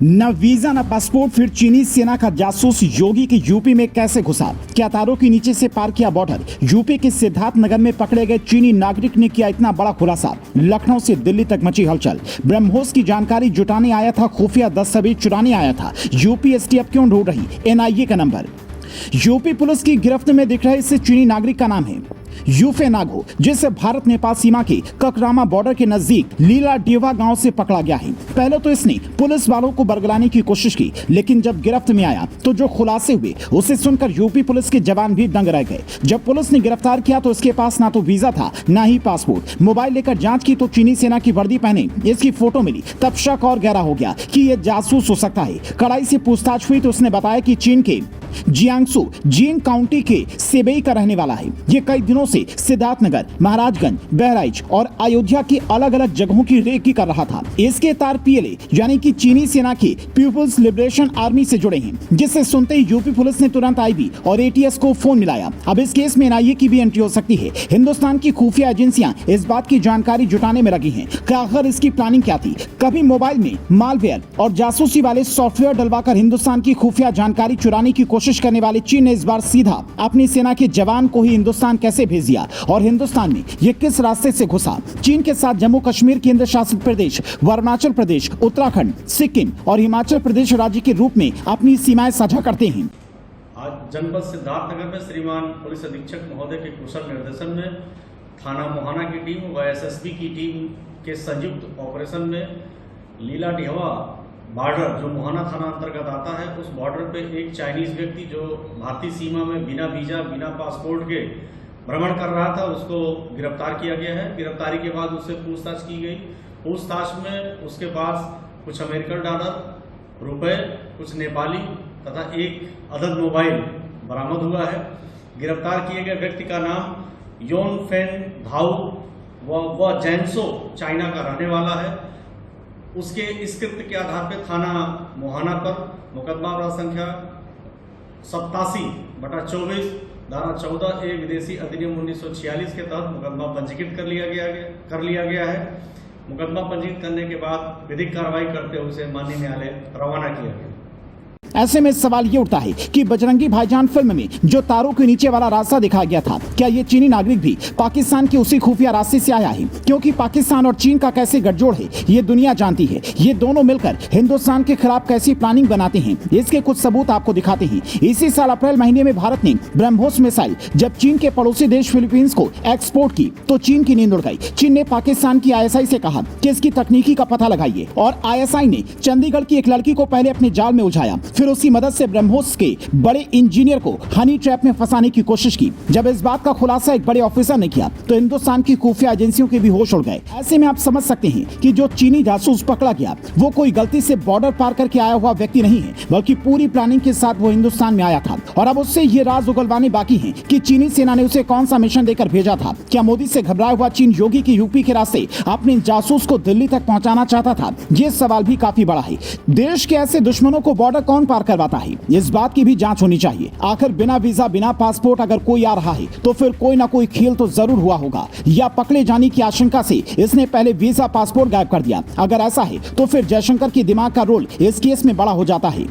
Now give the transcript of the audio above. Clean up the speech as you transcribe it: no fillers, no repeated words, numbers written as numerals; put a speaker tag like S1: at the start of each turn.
S1: न वीजा न पासपोर्ट, फिर चीनी सेना का जासूस योगी के यूपी में कैसे घुसा? क्या तारों के नीचे से पार किया बॉर्डर? यूपी के सिद्धार्थ नगर में पकड़े गए चीनी नागरिक ने किया इतना बड़ा खुलासा। लखनऊ से दिल्ली तक मची हलचल। ब्रह्मोस की जानकारी जुटाने आया था, खुफिया दस्तावेज चुराने आया था। यूपी एसटीएफ क्यों ढूंढ रही एनआईए का नंबर? यूपी पुलिस की गिरफ्त में दिख रहे इस चीनी नागरिक का नाम है यूफे नागो, जिसे भारत नेपाल सीमा के ककरामा बॉर्डर के नजदीक लीला डेवा गांव से पकड़ा गया है। पहले तो इसने पुलिस वालों को बरगलाने की कोशिश की, लेकिन जब गिरफ्त में आया तो जो खुलासे हुए उसे सुनकर यूपी पुलिस के जवान भी दंग रह गए। जब पुलिस ने गिरफ्तार किया तो इसके पास ना तो वीजा था ना ही पासपोर्ट। मोबाइल लेकर जांच की तो चीनी सेना की वर्दी पहने इसकी फोटो मिली। तब शक और गहरा हो गया कि यह जासूस हो सकता है। कड़ाई से पूछताछ हुई तो उसने बताया कि चीन के जियांगसू जिंग काउंटी के सेबई का रहने वाला है। ये कई दिनों से सिद्धार्थनगर, महाराजगंज, बहराइच और अयोध्या की अलग अलग जगहों की रेकी कर रहा था। इसके तार पीएलए यानी कि चीनी सेना के पीपुल्स लिबरेशन आर्मी से जुड़े हैं, जिससे सुनते ही यूपी पुलिस ने तुरंत आईबी और एटीएस को फोन मिलाया। अब इस केस में एनआईए की भी एंट्री हो सकती है। हिंदुस्तान की खुफिया एजेंसियां इस बात की जानकारी जुटाने में लगी हैं कि आखिर इसकी प्लानिंग क्या थी। कभी मोबाइल में मालवेयर और जासूसी वाले सॉफ्टवेयर डलवाकर हिंदुस्तान की खुफिया जानकारी चुराने की कोशिश करने वाले चीन ने इस बार सीधा अपनी सेना के जवान को ही हिंदुस्तान कैसे भेज दिया और हिंदुस्तान में ये किस रास्ते से घुसा? चीन के साथ जम्मू कश्मीर केंद्र शासित प्रदेश, अरुणाचल प्रदेश, उत्तराखंड, सिक्किम और हिमाचल प्रदेश राज्य के रूप में अपनी सीमाएं साझा करते हैं।
S2: आज जनपद सिद्धार्थनगर में श्रीमान पुलिस अधीक्षक महोदय के कुशल निर्देशन में थाना मोहाना की टीम व एसएसबी की टीम के संयुक्त ऑपरेशन में लीला डेवा बॉर्डर जो मोहाना थाना अंतर्गत आता है, उस बॉर्डर पे एक चाइनीज व्यक्ति जो भारतीय सीमा में बिना वीजा बिना पासपोर्ट के भ्रमण कर रहा था, उसको गिरफ्तार किया गया है। गिरफ्तारी के बाद उससे पूछताछ की गई। पूछताछ में उसके पास कुछ अमेरिकन डॉलर, रुपए, कुछ नेपाली तथा एक अदद मोबाइल बरामद हुआ है। गिरफ्तार किए गए व्यक्ति का नाम योन फेन धाउ व जैनसो चाइना का रहने वाला है। उसके इस कृत्य के आधार पर थाना मोहाना पर मुकदमा संख्या 87/24 धारा 14A विदेशी अधिनियम 1946 के तहत मुकदमा पंजीकृत कर लिया गया है। मुकदमा पंजीकृत करने के बाद विधिक कार्रवाई करते हुए उसे माननीय न्यायालय रवाना किया गया।
S1: ऐसे में सवाल ये उठता है कि बजरंगी भाईजान फिल्म में जो तारों के नीचे वाला रास्ता दिखाया गया था, क्या ये चीनी नागरिक भी पाकिस्तान के उसी खुफिया रास्ते से आया है? क्योंकि पाकिस्तान और चीन का कैसे गठजोड़ है ये दुनिया जानती है। ये दोनों मिलकर हिंदुस्तान के खिलाफ कैसी प्लानिंग बनाते हैं, इसके कुछ सबूत आपको दिखाते हैं। इसी साल अप्रैल महीने में भारत ने ब्रह्मोस मिसाइल जब चीन के पड़ोसी देश फिलीपींस को एक्सपोर्ट की तो चीन की नींद उड़ गई। चीन ने पाकिस्तान की आईएसआई से कहा कि इसकी तकनीकी का पता लगाइए और आईएसआई ने चंडीगढ़ की एक लड़की को पहले अपने जाल में उलझाया, फिर उसकी मदद से ब्रह्मोस के बड़े इंजीनियर को हनी ट्रैप में फंसाने की कोशिश की। जब इस बात का खुलासा एक बड़े ऑफिसर ने किया तो हिंदुस्तान की खुफिया एजेंसियों के भी होश उड़ गए। ऐसे में आप समझ सकते हैं कि जो चीनी जासूस पकड़ा गया वो कोई गलती से बॉर्डर पार करके आया हुआ व्यक्ति नहीं है, बल्कि पूरी प्लानिंग के साथ वो हिंदुस्तान में आया था। और अब उससे ये राज उगलवाने बाकी है कि चीनी सेना ने उसे कौन सा मिशन देकर भेजा था। क्या मोदी से घबराया हुआ चीन योगी की यूपी के रास्ते अपने जासूस को दिल्ली तक पहुंचाना चाहता था? ये सवाल भी काफी बड़ा है। देश के ऐसे दुश्मनों को बॉर्डर कौन पार करवाता है, इस बात की भी जांच होनी चाहिए। आखिर बिना वीजा बिना पासपोर्ट अगर कोई आ रहा है तो फिर कोई ना कोई खेल तो जरूर हुआ होगा, या पकड़े जाने की आशंका से इसने पहले वीजा पासपोर्ट गायब कर दिया। अगर ऐसा है तो फिर जयशंकर के दिमाग का रोल इस केस में बड़ा हो जाता है।